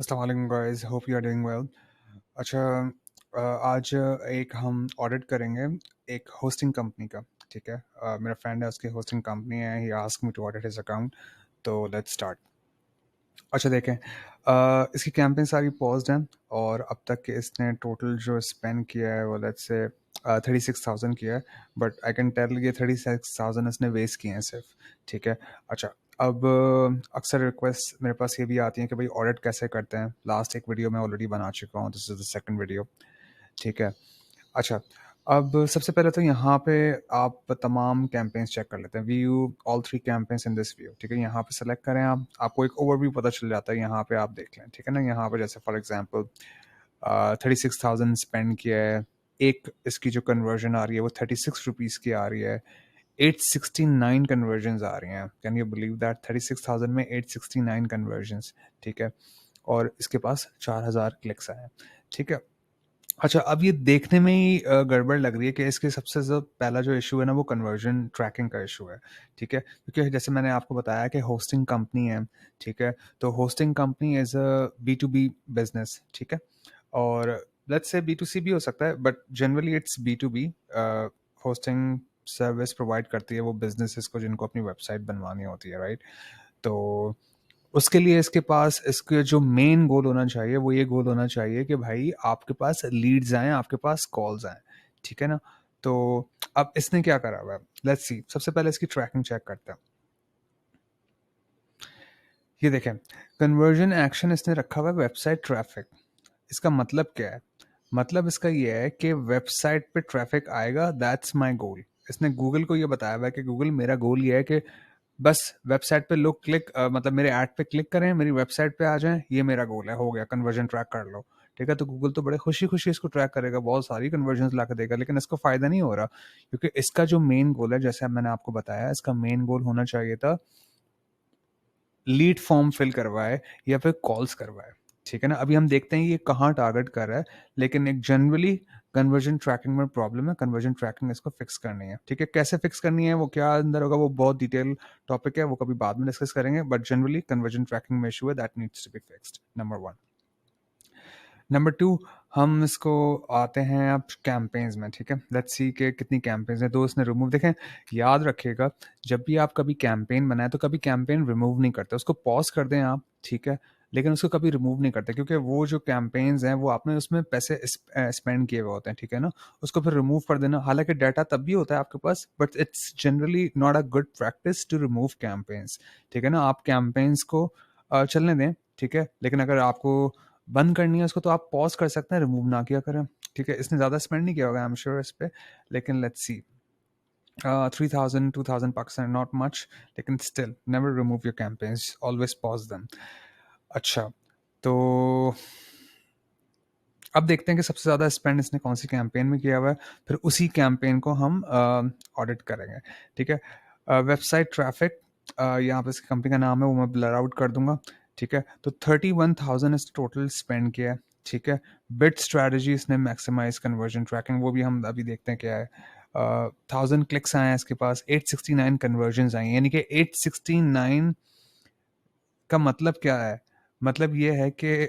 अस्सलाम वालेकुम guys, hope you are doing well. अच्छा, आज एक हम ऑडिट करेंगे एक होस्टिंग कंपनी का। ठीक है, मेरा फ्रेंड है, उसकी होस्टिंग कंपनी है। He asked me to audit his account, तो लेट्स स्टार्ट। अच्छा देखें, इसकी कैंपेन सारी पॉज्ड हैं और अब तक के इसने टोटल जो स्पेंड किया है वो लेट्स से 36,000 किया है। बट आई कैन टेल ये 36,000 इसने वेस्ट किए हैं सिर्फ। ठीक है। अच्छा, अब अक्सर रिक्वेस्ट मेरे पास ये भी आती हैं कि भाई ऑडिट कैसे करते हैं। लास्ट एक वीडियो मैं ऑलरेडी बना चुका हूँ, this is the second video. ठीक है। अच्छा, अब सबसे पहले तो यहाँ पे आप तमाम कैंपेन्स चेक कर लेते हैं। View all 3 campaigns in this view. ठीक है, यहाँ पे सेलेक्ट करें आप, आपको एक ओवरव्यू पता चल जाता है। यहाँ पे आप देख लें, ठीक है ना। यहाँ पे जैसे फॉर एग्जांपल 36,000 स्पेंड किया है। एक इसकी जो कन्वर्जन आ रही है वो 36 रुपीज़ की आ रही है। 869 कन्वर्जन आ रही हैं। Can you believe that? 36,000 में 869 कन्वर्जन। ठीक है, और इसके पास 4,000 क्लिक्स आए हैं। ठीक है। अच्छा, अब ये देखने में ही गड़बड़ लग रही है कि इसके सबसे पहला जो इशू है ना वो कन्वर्जन ट्रैकिंग का इशू है। ठीक है, क्योंकि जैसे मैंने आपको बताया कि होस्टिंग कंपनी है। ठीक है, तो hosting company is a B2B business. ठीक है, और लेट्स से B2C भी हो सकता है, but generally it's B2B। Hosting service provide करती है वो बिजनेसेस को जिनको अपनी वेबसाइट बनवानी होती है, राइट। तो उसके लिए इसके पास इसके जो मेन गोल होना चाहिए वो ये गोल होना चाहिए कि भाई आपके पास लीड्स आए, आपके पास कॉल्स आए। ठीक है ना। तो अब इसने क्या करा हुआ है, लेट्स सी। सबसे पहले इसकी ट्रैकिंग चेक करते हैं। ये देखें, कन्वर्जन एक्शन इसने रखा हुआ है वेबसाइट ट्रैफिक। इसका मतलब क्या है? मतलब इसका ये है कि वेबसाइट पे ट्रैफिक आएगा, दैट्स माय गोल। इसने गूगल को ये बताया हुआ है कि गूगल, मेरा गोल ये है कि बस वेबसाइट पे लोग मतलब मेरे ऐड पे क्लिक करें, मेरी वेबसाइट पे आ जाएं, ये मेरा गोल है। हो गया, कन्वर्जन ट्रैक कर लो। ठीक है, तो गूगल तो बड़े खुशी खुशी इसको ट्रैक करेगा, बहुत सारी कन्वर्जन ला के देगा, लेकिन इसको फायदा नहीं हो रहा, क्योंकि इसका जो मेन गोल है, जैसे मैंने आपको बताया, इसका मेन गोल होना चाहिए था लीड फॉर्म फिल करवाए या फिर कॉल्स करवाए। ठीक है ना। अभी हम देखते हैं ये कहाँ टारगेट कर रहा है, लेकिन एक जनरली कन्वर्जन ट्रैकिंग में प्रॉब्लम है। कन्वर्जन ट्रैकिंग इसको फिक्स करनी है। ठीक है, कैसे फिक्स करनी है, वो क्या अंदर होगा, वो बहुत डिटेल टॉपिक है, वो कभी बाद में डिस्कस करेंगे। बट जनरली कन्वर्जन ट्रैकिंग में इशू है, that needs to be fixed. Number 1। Number 2, हम इसको आते हैं अब कैंपेन्स में। ठीक है, लेट्स सी के कितनी कैंपेन्स हैं। दो इसने रिमूव, देखें, याद रखिएगा, जब भी आप कभी कैंपेन बनाए तो कभी कैंपेन रिमूव नहीं करते, उसको पॉज कर दें आप। ठीक है, लेकिन उसको कभी रिमूव नहीं करते, क्योंकि वो जो कैंपेन्स हैं वो आपने उसमें पैसे स्पेंड किए हुए होते हैं। ठीक है ना, उसको फिर रिमूव कर देना, हालांकि डाटा तब भी होता है आपके पास, but it's generally not a good practice to remove campaigns. ठीक है ना, आप कैंपेन्स को चलने दें। ठीक है, लेकिन अगर आपको बंद करनी है उसको तो आप पॉज कर सकते हैं, रिमूव ना किया करें। ठीक है, इसने ज़्यादा स्पेंड नहीं किया होगा आई एम श्योर इस पे, लेकिन let's see. 3,000 2,000 Pakistan, not much, लेकिन still never remove your campaigns, always pause them. अच्छा, तो अब देखते हैं कि सबसे ज़्यादा स्पेंड इसने कौन सी कैंपेन में किया हुआ है, फिर उसी कैंपेन को हम ऑडिट करेंगे। ठीक है, वेबसाइट ट्रैफिक, यहाँ पे इसकी कंपनी का नाम है, वो मैं ब्लर आउट कर दूंगा। ठीक है, तो 31,000 इस टोटल स्पेंड किया है। ठीक है, बिट स्ट्रैटेजी इसने मैक्सिमाइज कन्वर्जन ट्रैकिंग, वो भी हम अभी देखते हैं क्या है। 1,000 क्लिक्स आए हैं इसके पास, 869 कन्वर्जन आई हैं, यानी कि 869 का मतलब क्या है? मतलब ये है कि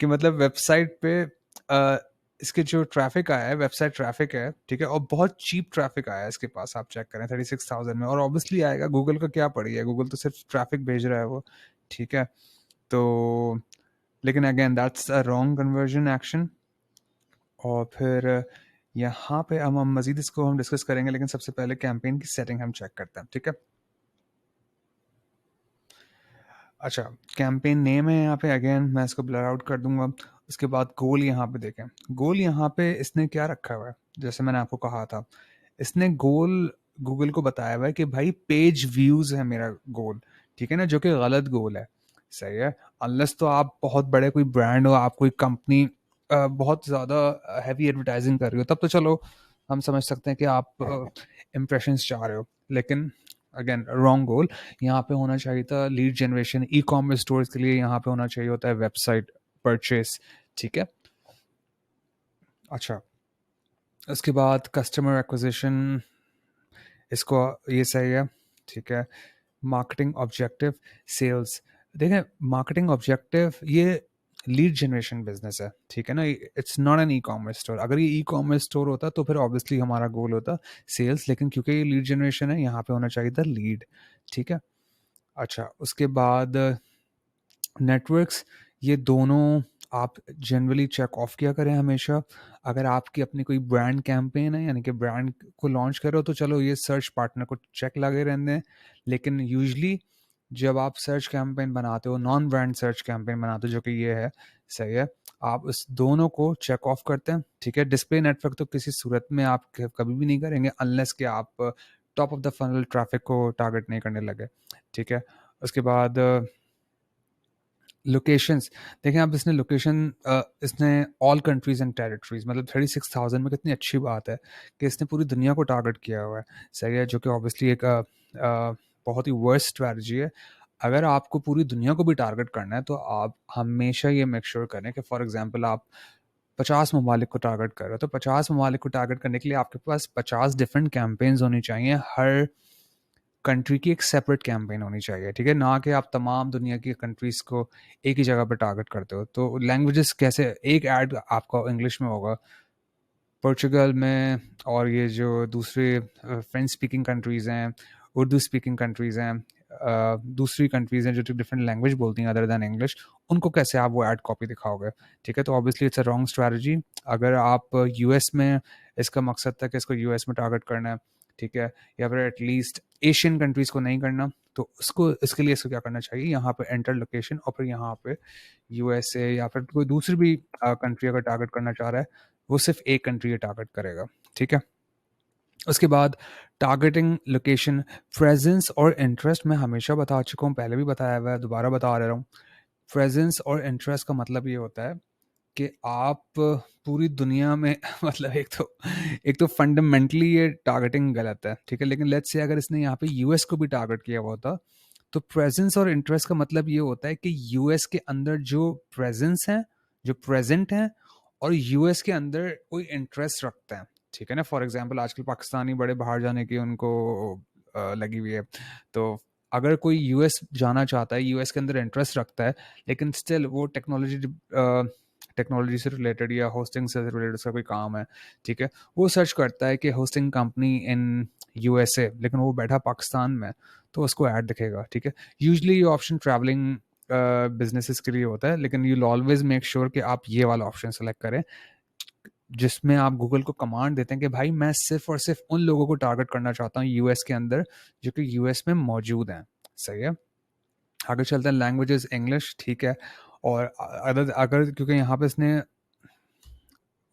कि मतलब वेबसाइट पे अ, इसके जो ट्रैफिक आया है, वेबसाइट ट्रैफिक है। ठीक है, और बहुत चीप ट्रैफिक आया है इसके पास, आप चेक करें 36,000 में, और ऑब्वियसली आएगा, गूगल का क्या पड़ी है, गूगल तो सिर्फ ट्रैफिक भेज रहा है वो। ठीक है, तो लेकिन again that's a wrong conversion action. और फिर यहाँ पे हम मजीद इसको हम डिस्कस करेंगे, लेकिन सबसे पहले कैंपेन की सेटिंग हम चेक करते हैं। ठीक है। अच्छा, कैंपेन नेम है यहाँ पे, अगेन मैं इसको ब्लर आउट कर दूंगा। उसके बाद गोल यहाँ पे देखें, गोल यहाँ पे इसने क्या रखा हुआ है, जैसे मैंने आपको कहा था, इसने गोल गूगल को बताया हुआ है कि भाई पेज व्यूज है मेरा गोल। ठीक है ना, जो कि गलत गोल है। सही है, अनलेस तो आप बहुत बड़े कोई ब्रांड हो, आप कोई कंपनी बहुत ज़्यादा हैवी एडवर्टाइजिंग कर रही हो, तब तो चलो हम समझ सकते हैं कि आप इम्प्रेशंस चाह रहे हो, लेकिन अगेन रॉन्ग गोल। यहाँ पे होना चाहिए था lead generation, e commerce stores के लिए यहाँ पे होना चाहिए होता है वेबसाइट परचेस। ठीक है। अच्छा, उसके बाद कस्टमर एक्विजिशन, इसको ये सही है। ठीक है, मार्केटिंग ऑब्जेक्टिव, सेल्स, देखें, मार्केटिंग ऑब्जेक्टिव ये लीड जनरेशन बिजनेस है, ठीक है ना। It's not an e commerce store. अगर ये ई कॉमर्स स्टोर होता तो फिर ऑब्वियसली हमारा गोल होता सेल्स, लेकिन क्योंकि ये लीड जनरेशन है, यहाँ पे होना चाहिए था लीड, ठीक है। अच्छा, उसके बाद नेटवर्क्स, ये दोनों आप जनरली चेक ऑफ किया करें हमेशा। अगर आपकी अपनी कोई ब्रांड कैंपेन है, यानी कि ब्रांड को लॉन्च कर रहे हो, तो चलो ये सर्च पार्टनर को चेक लगे रहने हैं। लेकिन यूजली जब आप सर्च कैंपेन बनाते हो, नॉन ब्रांड सर्च कैंपेन बनाते हो, जो कि ये है, सही है, आप इस दोनों को चेक ऑफ करते हैं, ठीक है। डिस्प्ले नेटवर्क तो किसी सूरत में आप कभी भी नहीं करेंगे अनलेस कि आप top of the funnel traffic को टारगेट नहीं करने लगे, ठीक है। उसके बाद लोकेशंस, देखें आप, इसने लोकेशन, इसने ऑल कंट्रीज एंड टेरिटरीज, मतलब 36,000 में कितनी अच्छी बात है कि इसने पूरी दुनिया को टारगेट किया हुआ है, सही है, जो कि ऑब्वियसली एक बहुत ही वर्स्ट स्ट्रैटेजी है। अगर आपको पूरी दुनिया को भी टारगेट करना है तो आप हमेशा ये मेक श्योर करें कि फॉर एग्जांपल आप 50 ममालिक को टारगेट कर रहे हो, तो 50 ममालिक को टारगेट करने के लिए आपके पास 50 डिफरेंट कैंपेन्स होनी चाहिए। हर कंट्री की एक सेपरेट कैंपेन होनी चाहिए, ठीक है, ना कि आप तमाम दुनिया की कंट्रीज को एक ही जगह पर टारगेट करते हो। तो लैंग्वेजेस कैसे, एक ऐड आपका इंग्लिश में होगा, पोर्चुगल में, और ये जो दूसरे फ्रेंच स्पीकिंग कंट्रीज़ हैं, उर्दू स्पीकिंग कंट्रीज़ हैं, दूसरी कंट्रीज़ हैं जो डिफरेंट लैंग्वेज बोलती हैं अदर दैन इंग्लिश, उनको कैसे आप वो ऐड कॉपी दिखाओगे, ठीक है। तो obviously it's a wrong strategy. अगर आप यूएस में, इसका मकसद था कि इसको यूएस में टारगेट करना है, ठीक है, या फिर एटलीस्ट एशियन कंट्रीज़ को नहीं करना, तो उसको, इसके लिए इसको क्या करना चाहिए, यहाँ पे एंटर लोकेशन, और फिर यहाँ पे यूएसए या फिर कोई दूसरी भी कंट्री अगर टारगेट करना चाह रहा है, वो सिर्फ एक कंट्री टारगेट करेगा, ठीक है। उसके बाद टारगेटिंग लोकेशन, प्रेजेंस और इंटरेस्ट, मैं हमेशा बता चुका हूँ, पहले भी बताया हुआ है, दोबारा बता रहा हूँ। प्रेजेंस और इंटरेस्ट का मतलब ये होता है कि आप पूरी दुनिया में मतलब एक तो फंडामेंटली ये टारगेटिंग गलत है, ठीक है। लेकिन लेट्स से अगर इसने यहाँ पे यूएस को भी टारगेट किया हुआ होता, तो प्रेजेंस और इंटरेस्ट का मतलब ये होता है कि यूएस के अंदर जो प्रेजेंस है, जो प्रेजेंट है, और यूएस के अंदर कोई इंटरेस्ट रखते हैं, ठीक है ना। फॉर एग्जांपल आजकल पाकिस्तानी बड़े बाहर जाने की उनको लगी हुई है, तो अगर कोई यूएस जाना चाहता है, यूएस के अंदर इंटरेस्ट रखता है, लेकिन स्टिल वो टेक्नोलॉजी से रिलेटेड या होस्टिंग से रिलेटेड उसका कोई काम है, ठीक है, वो सर्च करता है कि होस्टिंग कंपनी इन यूएसए, लेकिन वो बैठा पाकिस्तान में, तो उसको ऐड दिखेगा, ठीक है। यूजली ये ऑप्शन ट्रैवलिंग बिजनेसेस के लिए होता है, लेकिन यू ऑलवेज मेक श्योर कि आप ये वाला ऑप्शन सेलेक्ट करें, जिसमें आप गूगल को कमांड देते हैं कि भाई मैं सिर्फ और सिर्फ उन लोगों को टारगेट करना चाहता हूँ यूएस के अंदर जो कि यूएस में मौजूद हैं, सही है। आगे चलते हैं, लैंग्वेजेस इंग्लिश, ठीक है। और अगर अगर क्योंकि यहाँ पे इसने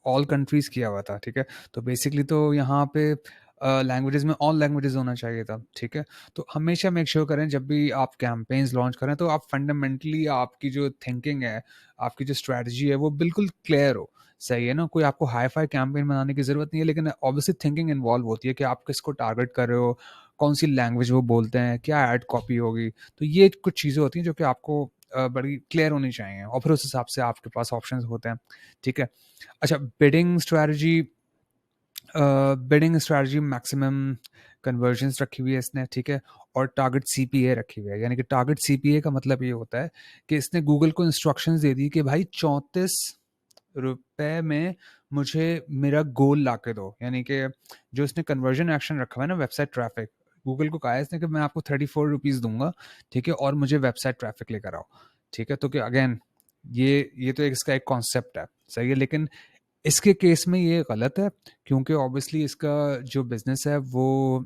ऑल कंट्रीज किया हुआ था, ठीक है, तो बेसिकली तो यहाँ पे लैंग्वेजेस में ऑल लैंग्वेजेस होना चाहिए था, ठीक है। तो हमेशा मेक श्योर करें जब भी आप कैंपेन्स लॉन्च करें, तो आप फंडामेंटली आपकी जो थिंकिंग है, आपकी जो स्ट्रैटेजी है, वो बिल्कुल क्लियर हो, सही है ना। कोई आपको हाई फाई कैंपेन बनाने की ज़रूरत नहीं है, लेकिन ऑब्वियसली थिंकिंग इन्वॉल्व होती है कि आप किसको टारगेट कर रहे हो, कौन सी लैंग्वेज वो बोलते हैं, क्या ऐड कॉपी होगी, तो ये कुछ चीज़ें होती हैं जो कि आपको बड़ी क्लियर होनी चाहिए, और फिर उस हिसाब से आपके पास ऑप्शंस होते हैं, ठीक है। अच्छा, बिडिंग स्ट्रैटेजी मैक्सिमम कन्वर्जन्स रखी हुई है इसने, ठीक है, और टारगेट सीपीए रखी हुई है। यानी कि टारगेट सीपीए का मतलब ये होता है कि इसने गूगल को इंस्ट्रक्शंस दे दी कि भाई 34 रुपए में मुझे मेरा गोल ला के दो, यानी कि जो इसने कन्वर्जन एक्शन रखा हुआ है ना, वेबसाइट ट्रैफिक, गूगल को कहा है इसने कि मैं आपको 34 रुपीज़ दूंगा, ठीक है, और मुझे वेबसाइट ट्रैफिक लेकर आओ, ठीक है। तो कि अगेन ये तो इसका एक कॉन्सेप्ट है, सही है, लेकिन इसके केस में ये गलत है, क्योंकि ऑब्वियसली इसका जो बिजनेस है वो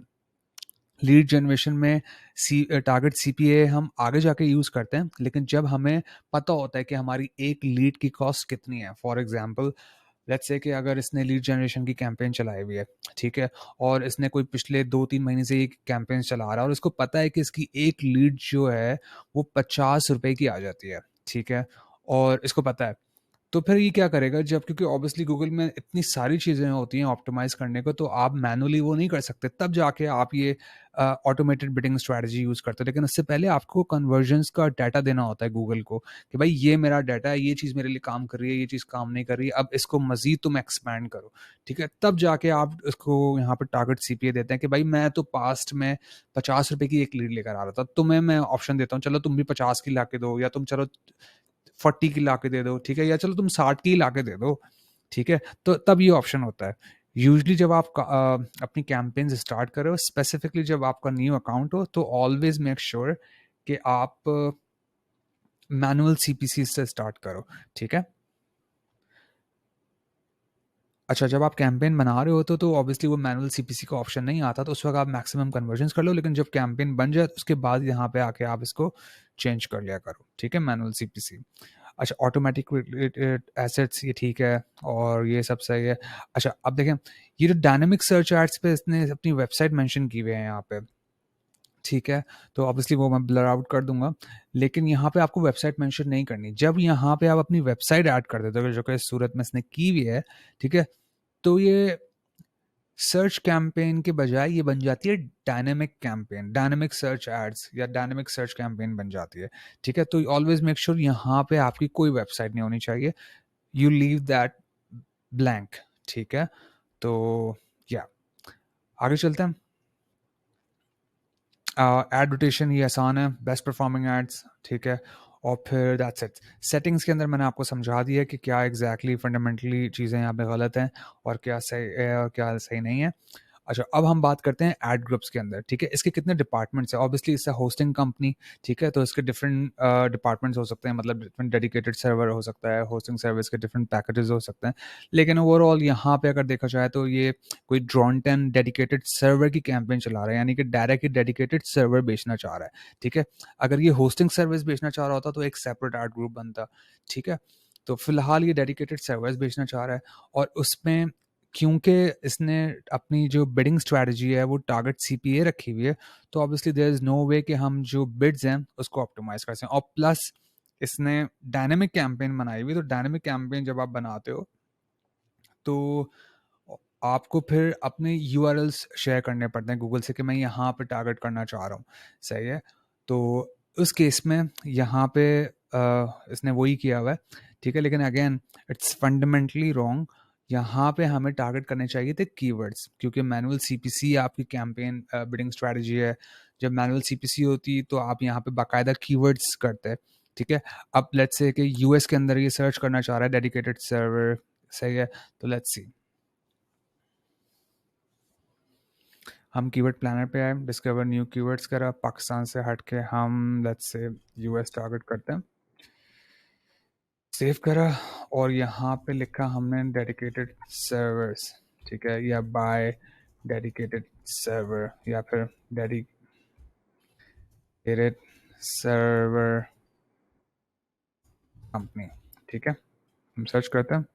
लीड जनरेशन में टारगेट सीपीए हम आगे जाके यूज़ करते हैं, लेकिन जब हमें पता होता है कि हमारी एक लीड की कॉस्ट कितनी है, फॉर एग्जांपल लेट्स से कि अगर इसने लीड जनरेशन की कैंपेन चलाई हुई है, ठीक है, और इसने कोई पिछले 2-3 महीने से एक कैंपेन चला रहा है, और इसको पता है कि इसकी एक लीड जो है वो 50 रुपए की आ जाती है, ठीक है, और इसको पता है, तो फिर ये क्या करेगा, जब क्योंकि ऑब्वियसली गूगल में इतनी सारी चीज़ें होती हैं ऑप्टिमाइज़ करने को, तो आप मैनुअली वो नहीं कर सकते, तब जाके आप ये ऑटोमेटेड बिडिंग स्ट्रैटेजी यूज़ करते हो, लेकिन उससे पहले आपको कन्वर्जन्स का डाटा देना होता है गूगल को कि भाई ये मेरा डाटा है, ये चीज़ मेरे लिए काम कर रही है, ये चीज़ काम नहीं कर रही है, अब इसको मज़ीद तुम एक्सपैंड करो, ठीक है? तब जाके आप उसको यहाँ पे टारगेट सीपीए देते हैं कि भाई मैं तो पास्ट में 50 रुपए की एक लीड लेकर आ रहा था, तुम्हें मैं ऑप्शन देता हूँ, चलो तुम भी 50 की ला के दो, या तुम चलो 40 की ला के दे दो, ठीक है? या चलो तुम 60 की ला के दे दो, ठीक है? तो तब ये ऑप्शन होता है। यूजुअली जब आप अपनी कैंपेन्स स्टार्ट कर रहे हो, स्पेसिफिकली जब आपका न्यू अकाउंट हो, तो ऑलवेज मेक श्योर कि आप मैनुअल सीपीसी से स्टार्ट करो, ठीक है? अच्छा, जब आप कैंपेन बना रहे होते हो तो ऑब्वियसली वो मैनुअल सीपीसी का ऑप्शन नहीं आता, तो उस वक्त आप मैक्सिमम कन्वर्जन्स कर लो, लेकिन जब कैंपेन बन जाए तो उसके बाद यहाँ पे आके आप इसको चेंज कर लिया करो, ठीक है? Manual CPC. अच्छा, ऑटोमेटिक एसेट्स ये ठीक है, और ये सब सही है। अच्छा, अब देखें, ये जो डायनेमिक सर्च एड्स पे इसने अपनी वेबसाइट मेंशन की हुई है यहाँ पे, ठीक है? तो ऑब्वियसली वो मैं ब्लर आउट कर दूंगा, लेकिन यहाँ पे आपको वेबसाइट मेंशन नहीं करनी। जब यहाँ पे आप अपनी वेबसाइट ऐड कर देते हो, जो कि इस सूरत में इसने की हुई है, ठीक है, तो ये सर्च कैंपेन के बजाय ये बन जाती है dynamic campaign, dynamic search ads या डायनेमिक सर्च कैंपेन बन जाती है, ठीक है? तो ऑलवेज मेक श्योर यहाँ पे आपकी कोई वेबसाइट नहीं होनी चाहिए, यू लीव दैट ब्लैंक, ठीक है? तो या आगे चलते हैं। एड रोटेशन ये आसान है, बेस्ट परफॉर्मिंग एड्स, ठीक है? और फिर दैट्स इट। सेटिंग्स के अंदर मैंने आपको समझा दिया है कि क्या एग्जैक्टली फंडामेंटली चीज़ें यहाँ पे गलत हैं और क्या सही है और क्या सही नहीं है। अच्छा, अब हम बात करते हैं एड ग्रुप्स के अंदर, ठीक है? इसके कितने डिपार्टमेंट्स हैं? ऑब्वियसली इससे होस्टिंग कंपनी, ठीक है? तो इसके डिफरेंट डिपार्टमेंट्स हो सकते हैं, मतलब डिफरेंट डेडिकेटेड सर्वर हो सकता है, होस्टिंग सर्विस के डिफरेंट पैकेजेस हो सकते हैं, लेकिन ओवरऑल यहाँ पे अगर देखा जाए तो ये कोई ड्रॉन 10 डेडिकेटेड सर्वर की कैंपेन चला रहा है, यानी कि डायरेक्ट डेडिकेटेड सर्वर बेचना चाह रहा है, ठीक है? अगर ये होस्टिंग सर्विस बेचना चाह रहा होता तो एक सेपरेट एड ग्रुप बनता, ठीक है? तो फिलहाल ये डेडिकेटेड सर्विस बेचना चाह रहा है, और उसमें क्योंकि इसने अपनी जो बिडिंग स्ट्रैटेजी है वो टारगेट सीपीए रखी हुई है, तो ऑब्वियसली देयर इज नो वे कि हम जो बिड्स हैं उसको ऑप्टिमाइज कर सकें। और प्लस इसने डायनेमिक कैंपेन बनाई हुई, तो डायनेमिक कैंपेन जब आप बनाते हो तो आपको फिर अपने यूआरएल्स शेयर करने पड़ते हैं गूगल से कि मैं यहाँ पे टारगेट करना चाह रहा हूँ, सही है? तो उस केस में यहाँ पे इसने वही किया हुआ है, ठीक है? लेकिन अगेन इट्स फंडामेंटली रॉन्ग। यहाँ पे हमें टारगेट करने चाहिए थे कीवर्ड्स, क्योंकि मैनुअल सीपीसी आपकी कैंपेन बिडिंग स्ट्रैटेजी है। जब मैनुअल सीपीसी होती तो आप यहाँ पे बाकायदा कीवर्ड्स करते हैं, ठीक है? अब लेट्स से कि यूएस के अंदर ये सर्च करना चाह रहा है डेडिकेटेड सर्वर, सही है? तो लेट्स सी, हम कीवर्ड प्लानर पे आए, डिस्कवर न्यू कीवर्ड्स करा, पाकिस्तान से हट के हम लेट्स से यूएस टारगेट करते हैं, सेव करा, और यहाँ पे लिखा हमने डेडिकेटेड सर्वर्स, ठीक है? या बाय डेडिकेटेड सर्वर, या फिर डेडिकेटेड सर्वर कंपनी, ठीक है? हम सर्च करते हैं।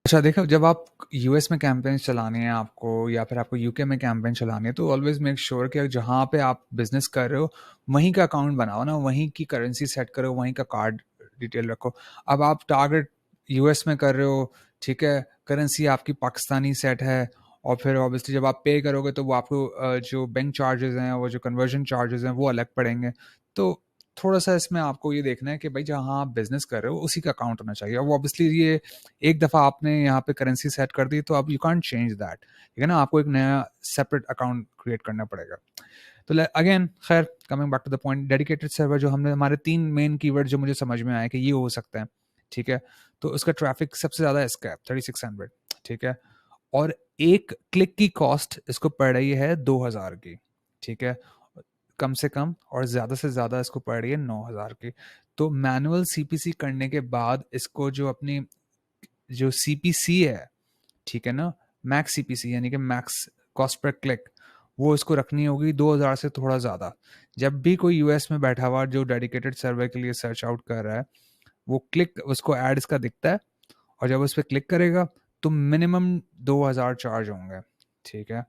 अच्छा, देखो, जब आप यूएस में कैंपेन चलाने हैं आपको, या फिर आपको यूके में कैंपेन चलाने हैं, तो ऑलवेज मेक श्योर कि जहाँ पे आप बिजनेस कर रहे हो वहीं का अकाउंट बनाओ ना, वहीं की करेंसी सेट करो, वहीं का कार्ड डिटेल रखो। अब आप टारगेट यूएस में कर रहे हो, ठीक है? करेंसी आपकी पाकिस्तानी सेट है, और फिर ऑब्वियसली जब आप पे करोगे तो वो आपको जो बैंक चार्जेस हैं, वो जो कन्वर्जन चार्जेस हैं, वो अलग पड़ेंगे। तो थोड़ा सा इसमें आपको ये देखना है कि भाई जहाँ आप बिजनेस कर रहे हो उसी का अकाउंट होना चाहिए। अब ऑब्वियसली ये एक दफ़ा आपने यहाँ पे करेंसी सेट कर दी तो अब यू कांट चेंज दैट, ठीक है ना? आपको एक नया सेपरेट अकाउंट क्रिएट करना पड़ेगा। तो अगेन, खैर, coming back to the point, dedicated server जो हमने, हमारे 3 मेन कीवर्ड जो मुझे समझ में आया कि ये हो सकते हैं, ठीक है? तो उसका ट्रैफिक सबसे ज़्यादा इसका है 3600, ठीक है? और एक क्लिक की कॉस्ट इसको पड़ रही है 2000 की, ठीक है? कम से कम, और ज़्यादा से ज़्यादा इसको पड़ रही है 9000 की। तो मैनुअल सीपीसी करने के बाद इसको जो अपनी जो सीपीसी है, ठीक है ना, मैक्स सीपीसी यानी कि मैक्स कॉस्ट पर क्लिक, वो इसको रखनी होगी 2000 से थोड़ा ज़्यादा। जब भी कोई यूएस में बैठा हुआ जो डेडिकेटेड सर्वर के लिए सर्च आउट कर रहा है, वो क्लिक उसको एड्स का दिखता है, और जब उस पर क्लिक करेगा तो मिनिमम 2000 चार्ज होंगे, ठीक है?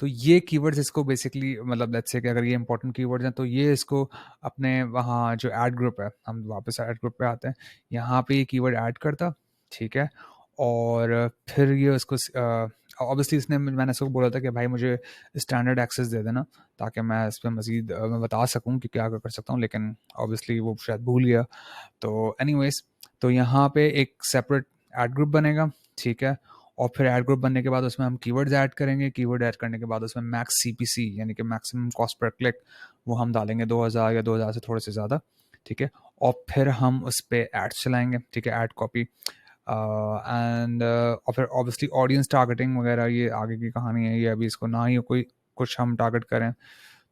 तो ये कीवर्ड्स इसको बेसिकली, मतलब लेट्स से कि अगर ये इंपॉर्टेंट कीवर्ड्स हैं तो ये इसको अपने वहाँ जो ऐड ग्रुप है, हम वापस ऐड ग्रुप पे आते हैं, यहाँ पे ये कीवर्ड ऐड करता, ठीक है? और फिर ये उसको ऑब्वियसली इसने मैंने इसको बोला था कि भाई मुझे स्टैंडर्ड एक्सेस दे देना ताकि मैं इस पे मज़ीद मैं बता सकूँ कि क्या कर सकता हूँ, लेकिन ऑब्वियसली वो शायद भूल गया। तो एनीवेज़, तो यहाँ पे एक सेपरेट ऐड ग्रुप बनेगा, ठीक है? और फिर ऐड ग्रुप बनने के बाद उसमें हम कीवर्ड्स ऐड करेंगे, कीवर्ड ऐड करने के बाद उसमें मैक्स सीपीसी यानी कि मैक्सिमम कॉस्ट पर क्लिक वो हम डालेंगे 2000 या 2000 से थोड़े से ज़्यादा, ठीक है? और फिर हम उस पे एड्स चलाएंगे, ठीक है? ऐड कॉपी एंड और फिर ऑब्वियसली ऑडियंस टारगेटिंग वगैरह ये आगे की कहानी है, ये अभी इसको ना ही कोई कुछ हम टारगेट करें।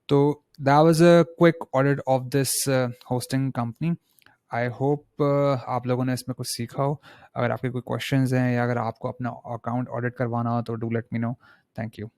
तो that was a quick audit of this hosting company. I hope आप लोगों ने इसमें कुछ सीखा हो। अगर आपके कोई क्वेश्चंस हैं या अगर आपको अपना अकाउंट ऑडिट करवाना हो तो do let me know. Thank you.